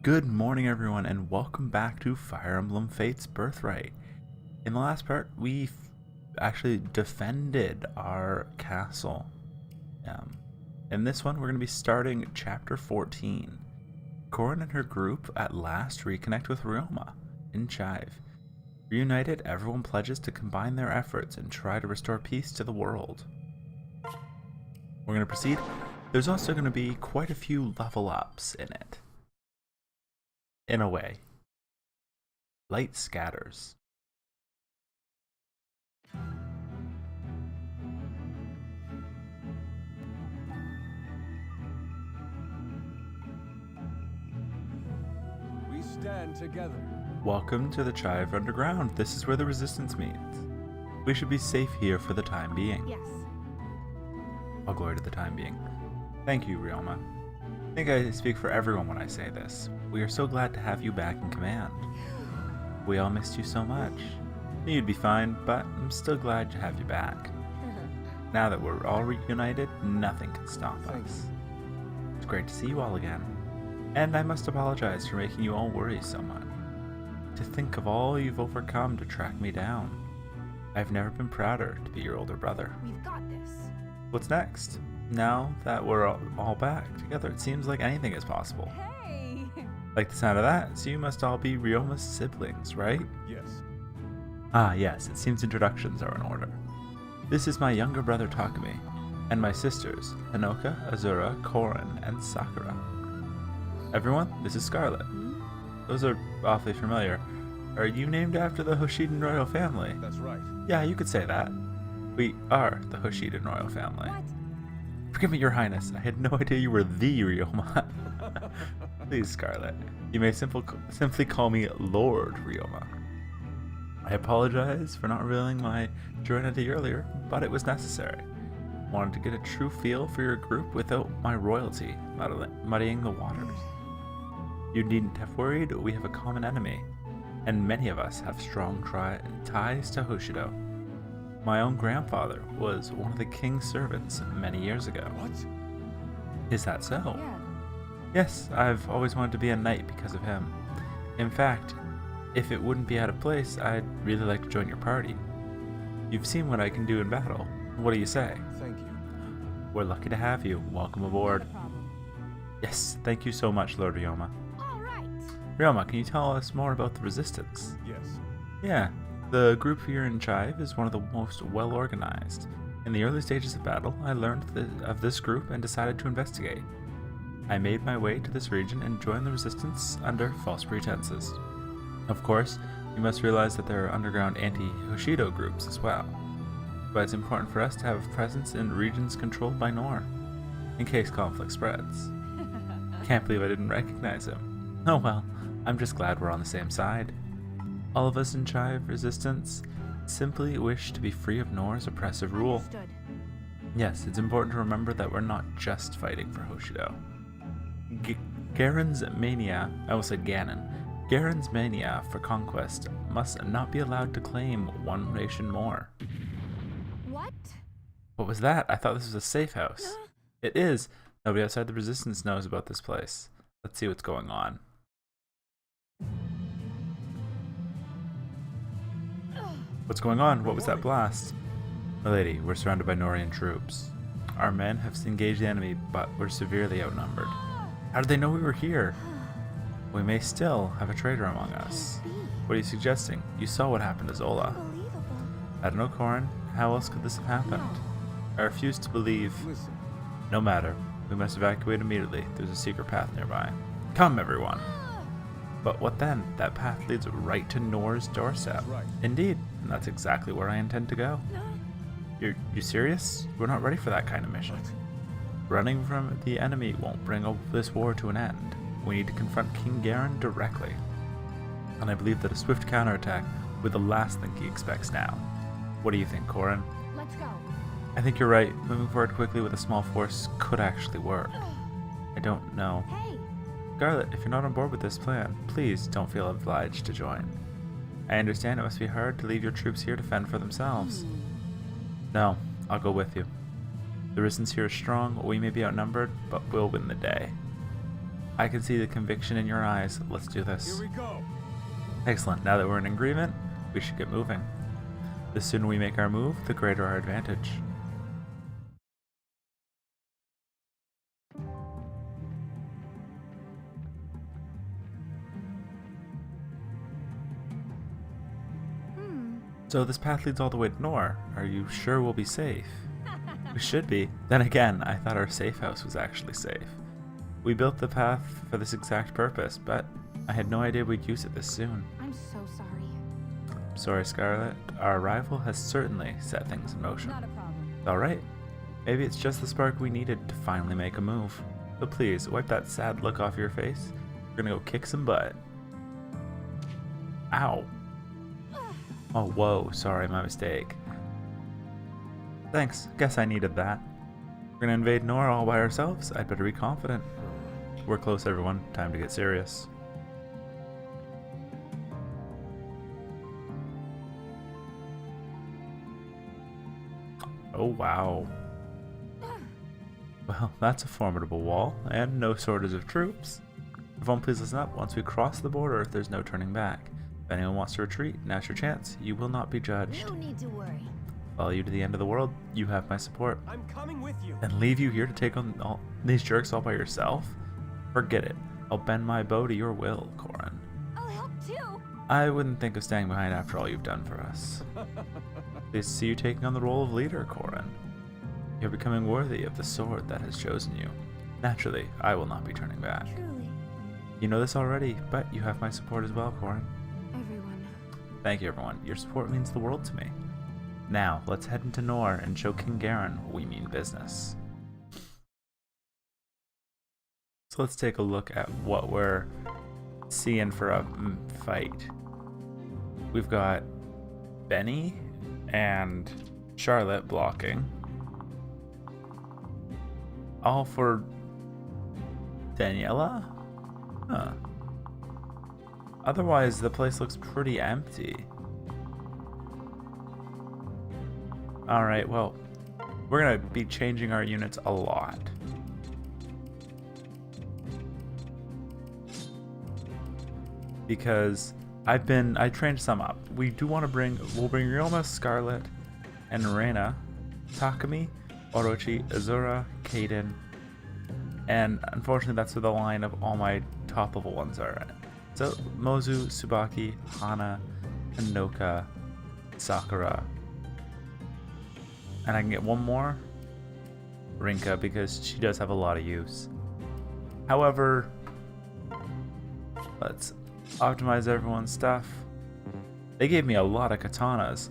Good morning everyone and welcome back to Fire Emblem Fate's Birthright. In the last part we actually defended our castle. In this one we're going to be starting chapter 14. Corrin and her group at last reconnect with Ryoma in Cheve. Reunited, everyone pledges to combine their efforts and try to restore peace to the world. We're going to proceed. There's also going to be quite a few level ups in it. In a way. Light scatters. We stand together. Welcome to the Cheve Underground. This is where the resistance meets. We should be safe here for the time being. Yes. I'll glory to the time being. Thank you, Ryoma. I think I speak for everyone when I say this. We are so glad to have you back in command. We all missed you so much. Knew you'd be fine, but I'm still glad to have you back. Now that we're all reunited, nothing can stop us. It's great to see you all again. And I must apologize for making you all worry so much. To think of all you've overcome to track me down. I've never been prouder to be your older brother. We've got this. What's next? Now that we're all back together, it seems like anything is possible. Hey! Like the sound of that, so you must all be Ryoma's siblings, right? Yes. Ah, yes, it seems introductions are in order. This is my younger brother Takumi, and my sisters, Hanoka, Azura, Corrin, and Sakura. Everyone, this is Scarlet. Those are awfully familiar. Are you named after the Hoshiden royal family? That's right. Yeah, you could say that. We are the Hoshiden royal family. What? Forgive me, your highness. I had no idea you were the Ryoma. Please, Scarlet. You may simply call me Lord Ryoma. I apologize for not revealing my true identity earlier, but it was necessary. Wanted to get a true feel for your group without my royalty muddying the waters. You needn't have worried, we have a common enemy, and many of us have strong ties to Hoshido. My own grandfather was one of the king's servants many years ago. What? Is that so? Yeah. Yes, I've always wanted to be a knight because of him. In fact, if it wouldn't be out of place, I'd really like to join your party. You've seen what I can do in battle. What do you say? Thank you. We're lucky to have you. Welcome aboard. Not a problem. Yes, thank you so much, Lord Ryoma. All right. Ryoma, can you tell us more about the resistance? Yes. Yeah, the group here in Cheve is one of the most well-organized. In the early stages of battle, I learned of this group and decided to investigate. I made my way to this region and joined the resistance under false pretenses. Of course, you must realize that there are underground anti-Hoshido groups as well. But it's important for us to have a presence in regions controlled by Nor, in case conflict spreads. Can't believe I didn't recognize him. Oh well, I'm just glad we're on the same side. All of us in Cheve Resistance simply wish to be free of Nor's oppressive rule. Understood. Yes, it's important to remember that we're not just fighting for Hoshido. Garen's mania, I almost said Ganon. Garen's mania for conquest must not be allowed to claim one nation more. What? What was that? I thought this was a safe house. It is. Nobody outside the Resistance knows about this place. Let's see what's going on. What's going on? What was that blast? My lady, we're surrounded by Norian troops. Our men have engaged the enemy, but we're severely outnumbered. How did they know we were here? We may still have a traitor among us. What are you suggesting? You saw what happened to Zola. Unbelievable. I don't know, Corrin. How else could this have happened? I refuse to believe. Listen. No matter. We must evacuate immediately. There's a secret path nearby. Come, everyone. But what then? That path leads right to Nor's doorstep. That's right. Indeed, and that's exactly where I intend to go. You serious? We're not ready for that kind of mission. Running from the enemy won't bring this war to an end. We need to confront King Garen directly. And I believe that a swift counterattack will be the last thing he expects now. What do you think, Corrin? Let's go. I think you're right. Moving forward quickly with a small force could actually work. I don't know. Hey. Scarlet, if you're not on board with this plan, please don't feel obliged to join. I understand it must be hard to leave your troops here to fend for themselves. No, I'll go with you. The resistance here is strong, we may be outnumbered, but we'll win the day. I can see the conviction in your eyes. Let's do Here this. we go. Excellent. Now that we're in agreement, we should get moving. The sooner we make our move, the greater our advantage. So this path leads all the way to Nor. Are you sure we'll be safe? We should be. Then again, I thought our safe house was actually safe. We built the path for this exact purpose, but I had no idea we'd use it this soon. I'm so sorry. Sorry, Scarlet. Our arrival has certainly set things in motion. Not a problem. Alright. Maybe it's just the spark we needed to finally make a move. So please, wipe that sad look off your face. We're gonna go kick some butt. Ow. Oh, whoa. Sorry, my mistake. Thanks. Guess I needed that. We're gonna invade Nor all by ourselves. I'd better be confident. We're close, everyone. Time to get serious. Oh, wow. Well, that's a formidable wall, and no shortage of troops. Everyone please listen up. Once we cross the border, there's no turning back. If anyone wants to retreat, now's your chance. You will not be judged. No need to worry. Follow you to the end of the world. You have my support. I'm coming with you. And leave you here to take on all these jerks all by yourself? Forget it. I'll bend my bow to your will, Corrin. I'll help too. I wouldn't think of staying behind after all you've done for us. Pleased to see you taking on the role of leader, Corrin. You're becoming worthy of the sword that has chosen you. Naturally, I will not be turning back. Truly. You know this already, but you have my support as well, Corrin. Everyone. Thank you, everyone. Your support means the world to me. Now, let's head into Nor and show King Garen we mean business. So let's take a look at what we're seeing for a fight. We've got Benny and Charlotte blocking. All for Daniela? Huh. Otherwise, the place looks pretty empty. Alright, well, we're gonna be changing our units a lot. Because I trained some up. We'll bring Ryoma, Scarlet, and Reina, Takumi, Orochi, Azura, Kaden, and unfortunately that's where the line of all my top level ones are in. So Mozu, Tsubaki, Hana, Hanoka, Sakura, and I can get one more, Rinka, because she does have a lot of use. However, let's optimize everyone's stuff. They gave me a lot of katanas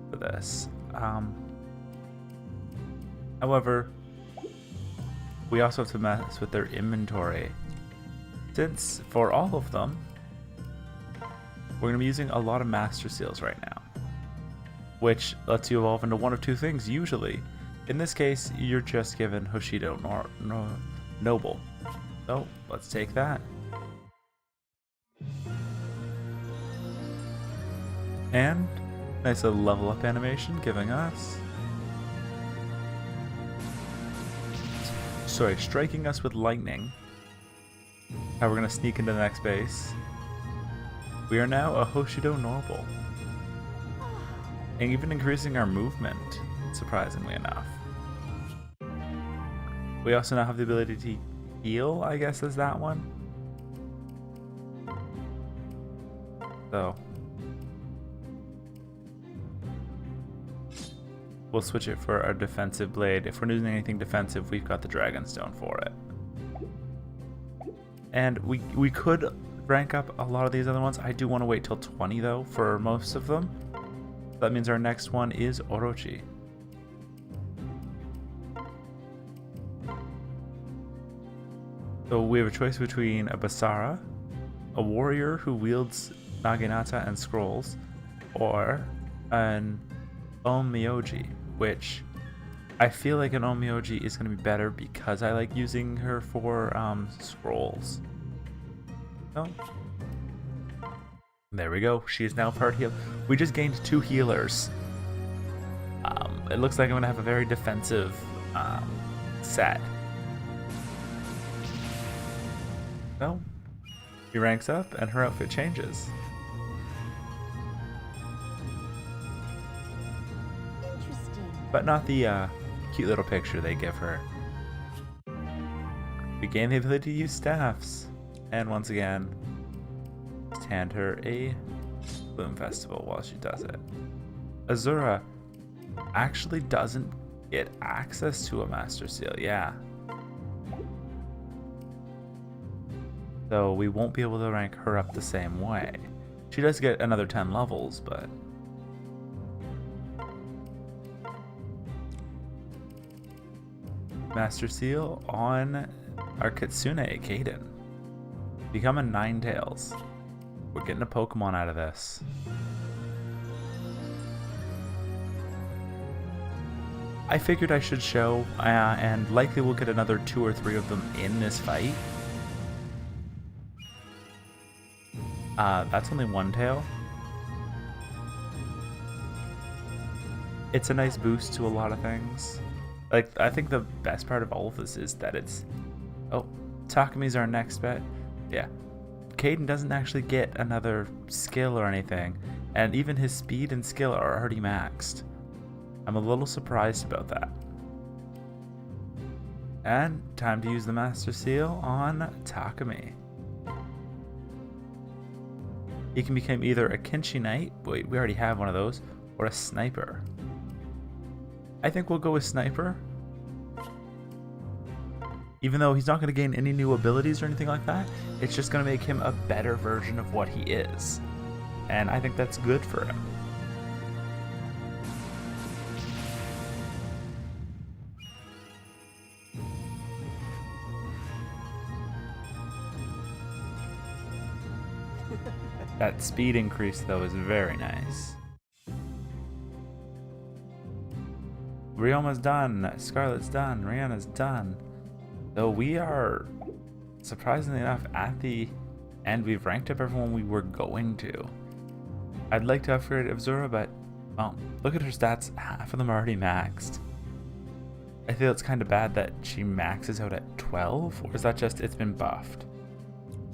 for this. However, we also have to mess with their inventory. Since for all of them, we're going to be using a lot of Master Seals right now, which lets you evolve into one of two things usually. In this case, you're just given Hoshido Noble. So let's take that. And nice little level up animation giving us, striking us with lightning. How we're gonna sneak into the next base. We are now a Hoshido Noble, and even increasing our movement, surprisingly enough. We also now have the ability to heal, I guess is that one. So we'll switch it for our defensive blade. If we're using anything defensive, we've got the Dragonstone for it. And we could rank up a lot of these other ones. I do want to wait till 20 though for most of them. That means our next one is Orochi. So we have a choice between a Basara, a warrior who wields Naginata and scrolls, or an Onmyoji, which I feel like an Onmyoji is going to be better because I like using her for scrolls. So there we go. She is now part heal. We just gained 2 healers. It looks like I'm going to have a very defensive set. Well, he ranks up and her outfit changes. Interesting. But not the cute little picture they give her. We gain the ability to use staffs. And once again, just hand her a Bloom Festival while she does it. Azura actually doesn't get access to a Master Seal, yeah. So we won't be able to rank her up the same way. She does get another 10 levels, but... Master Seal on our Kitsune, Kaden. Become a Ninetales. We're getting a Pokemon out of this. I figured I should show, and likely we'll get another 2 or 3 of them in this fight. That's only one tail. It's a nice boost to a lot of things. Like, I think the best part of all of this is that it's... Oh, Takami's our next bet. Yeah. Kaden doesn't actually get another skill or anything, and even his speed and skill are already maxed. I'm a little surprised about that. And time to use the Master Seal on Takami. He can become either a Kinshi Knight, wait, we already have one of those, or a Sniper. I think we'll go with Sniper. Even though he's not going to gain any new abilities or anything like that, it's just going to make him a better version of what he is. And I think that's good for him. That speed increase, though, is very nice. Ryoma's done. Scarlet's done. Rihanna's done. So we are, surprisingly enough, at the end. We've ranked up everyone we were going to. I'd like to upgrade Azura, but, well, look at her stats. Half of them are already maxed. I feel it's kind of bad that she maxes out at 12, or is that just it's been buffed?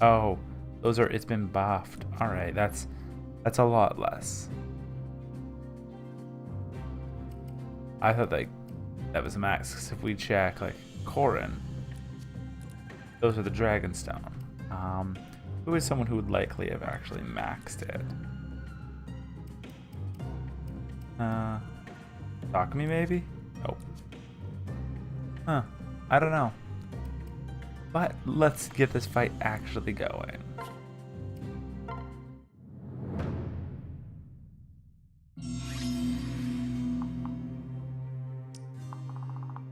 Oh. Those are, it's been buffed. Alright, that's a lot less. I thought like that was a max, because if we check like Corrin, those are the Dragonstone. Who is someone who would likely have actually maxed it? Takami maybe? Oh. Huh. I don't know. But let's get this fight actually going.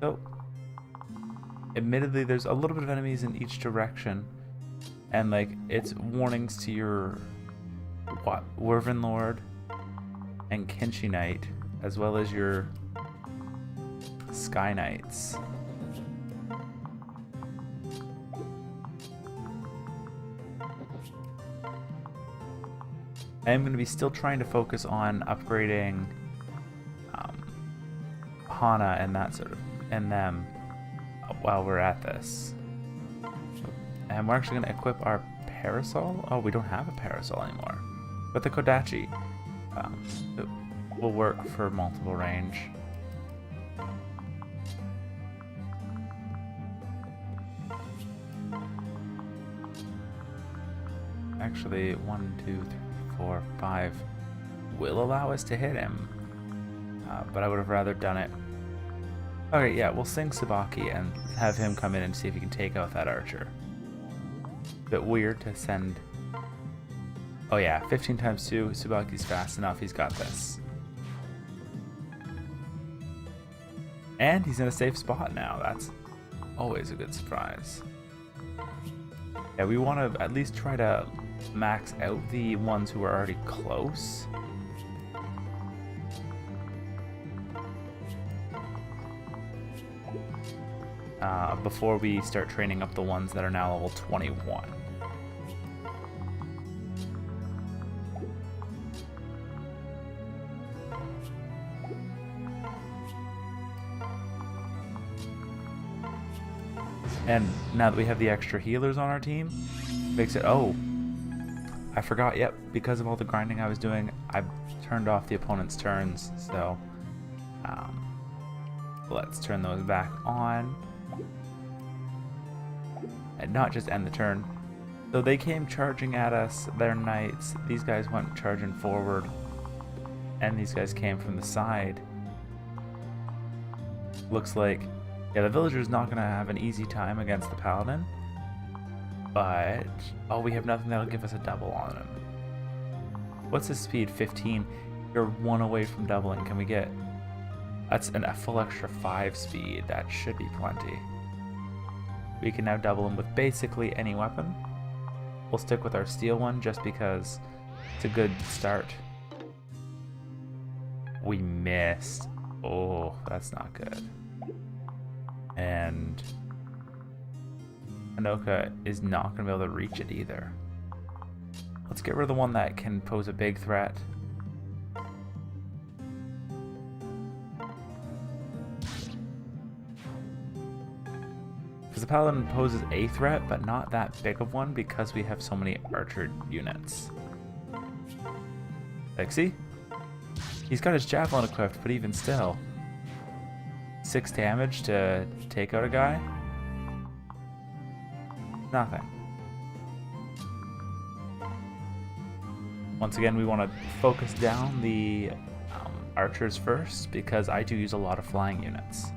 So, admittedly, there's a little bit of enemies in each direction, and like it's warnings to your Wyvern Lord and Kinshi Knight, as well as your Sky Knights. I am going to be still trying to focus on upgrading Hana and that sort of, and them while we're at this. And we're actually going to equip our Parasol. Oh, we don't have a Parasol anymore. But the Kodachi will work for multiple range. Actually, 1, 2, 3, 4, 5 will allow us to hit him. But I would have rather done it. Okay, yeah, we'll sing Tsubaki and have him come in and see if he can take out that archer. Bit weird to send... Oh yeah, 15 times 2, Tsubaki's fast enough, he's got this. And he's in a safe spot now, that's always a good surprise. Yeah, we want to at least try to max out the ones who are already close. Before we start training up the ones that are now level 21. And now that we have the extra healers on our team, Makes it... Oh! I forgot, yep. Because of all the grinding I was doing, I turned off the opponent's turns, so... let's turn those back on. And not just end the turn. So they came charging at us, their knights. These guys went charging forward. And these guys came from the side. Looks like, yeah, the villager's not going to have an easy time against the paladin. But, oh, we have nothing that'll give us a double on him. What's his speed? 15. You're 1 away from doubling. Can we get... That's a full extra 5 speed. That should be plenty. We can now double him with basically any weapon. We'll stick with our steel one just because it's a good start. We missed. Oh, that's not good. And Anoka is not going to be able to reach it either. Let's get rid of the one that can pose a big threat. Because the paladin poses a threat, but not that big of one because we have so many archer units. Like, see? He's got his javelin equipped, but even still. 6 damage to take out a guy? Nothing. Once again, we want to focus down the archers first, because I do use a lot of flying units.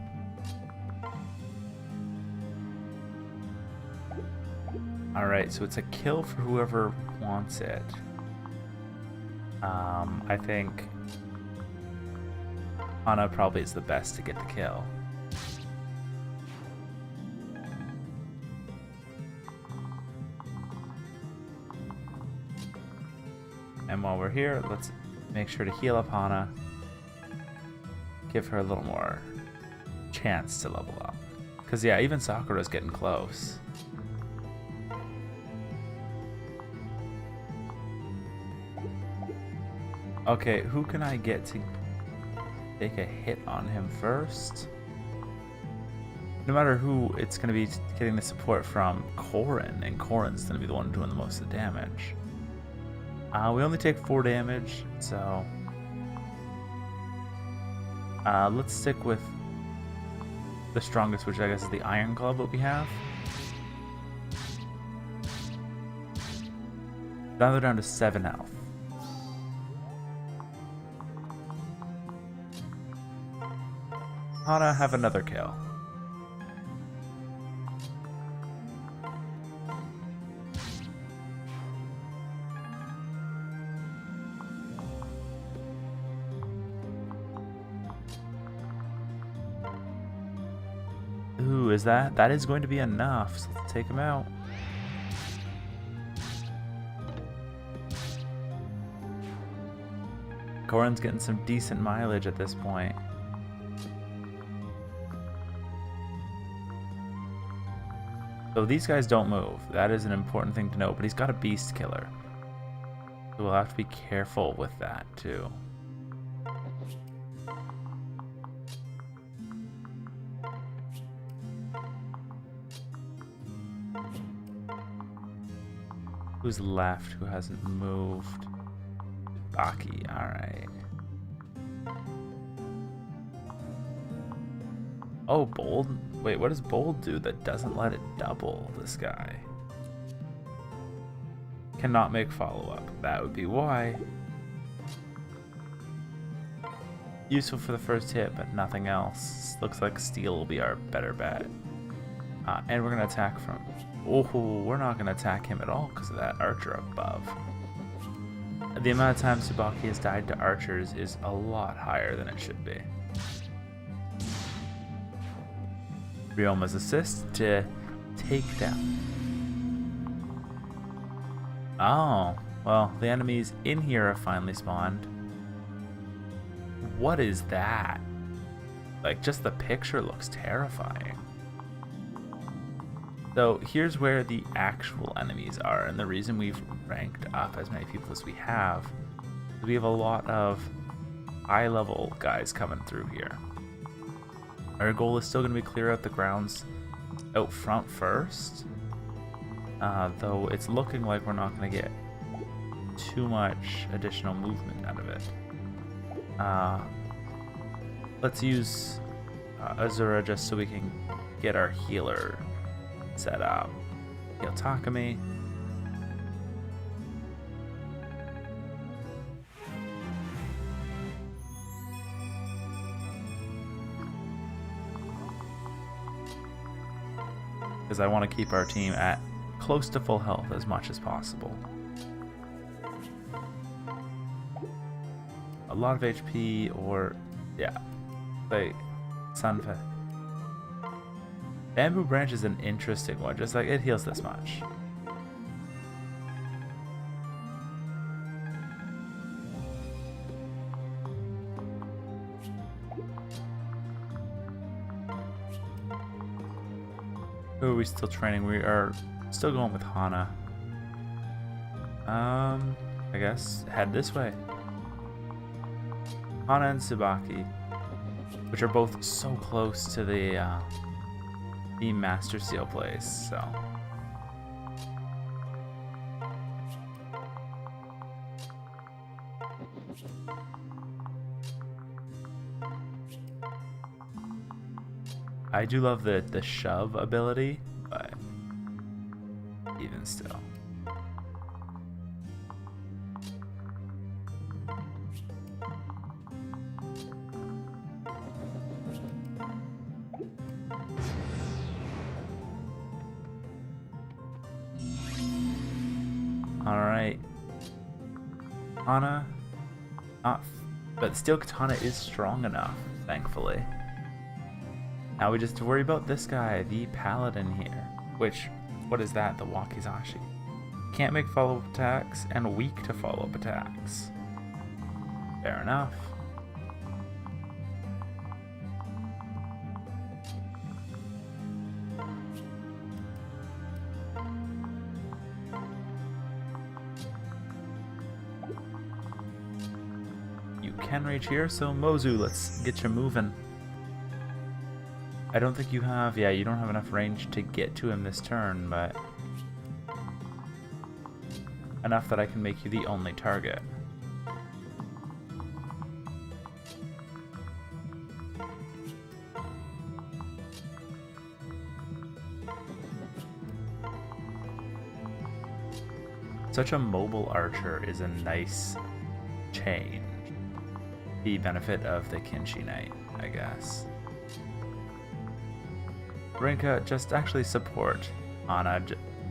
Alright, so it's a kill for whoever wants it. I think Anna probably is the best to get the kill. And while we're here, let's make sure to heal up Hana. Give her a little more chance to level up. Because yeah, even Sakura's getting close. Okay, who can I get to take a hit on him first? No matter who, it's going to be getting the support from Corrin, and Corrin's going to be the one doing the most of the damage. We only take 4 damage, so... let's stick with the strongest, which I guess is the Iron Glove that we have. Now they're down to 7 health. Hana, have another kill. Ooh, is that? That is going to be enough, so let's take him out. Corrin's getting some decent mileage at this point. So these guys don't move. That is an important thing to know, but he's got a beast killer. So we'll have to be careful with that too. Who's left? Who hasn't moved? Baki, alright. Oh, Bold? Wait, what does Bold do that doesn't let it double this guy? Cannot make follow-up. That would be why. Useful for the first hit, but nothing else. Looks like Steel will be our better bet. And we're going to attack from... Oh, we're not going to attack him at all because of that archer above. The amount of times Tsubaki has died to archers is a lot higher than it should be. Ryoma's assist to take down. Oh, well, the enemies in here have finally spawned. What is that? Like, just the picture looks terrifying. So here's where the actual enemies are, and the reason we've ranked up as many people as we have is we have a lot of high-level guys coming through here. Our goal is still going to be clear out the grounds out front first. though it's looking like we're not going to get too much additional movement out of it. Let's use Azura just so we can get our healer set up. Heal Takumi. Because I want to keep our team at close to full health as much as possible. A lot of HP, or yeah, like Sunfa. Bamboo Branch is an interesting one, just like it heals this much. Who are we still training? We are still going with Hana. I guess head this way. Hana and Tsubaki, which are both so close to the Master Seal place, so. I do love the shove ability, but even still. Alright. Katana. But Steel Katana is strong enough, thankfully. Now we just have to worry about this guy, the Paladin here. Which, what is that? The Wakizashi. Can't make follow-up attacks and weak to follow-up attacks. Fair enough. You can reach here, so Mozu, let's get you moving. I don't think you have, yeah, you don't have enough range to get to him this turn, but enough that I can make you the only target. Such a mobile archer is a nice change. The benefit of the Kinshi Knight, I guess. Rinka, just actually support Ana.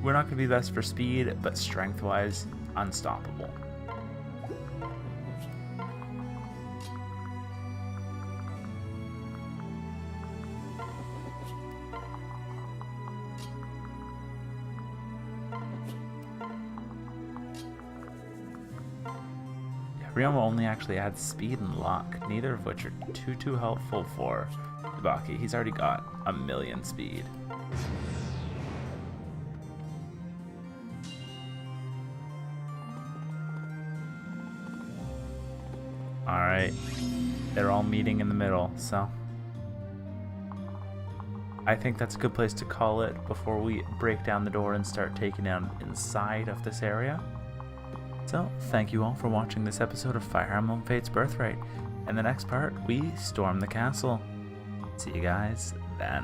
We're not going to be best for speed, but strength-wise, unstoppable. Ryoma only actually adds speed and luck, neither of which are too helpful for Tsubaki. He's already got 1,000,000 speed. Alright, they're all meeting in the middle, so I think that's a good place to call it before we break down the door and start taking down inside of this area. So, thank you all for watching this episode of Fire Emblem Fates Birthright. In the next part, we storm the castle. See you guys then.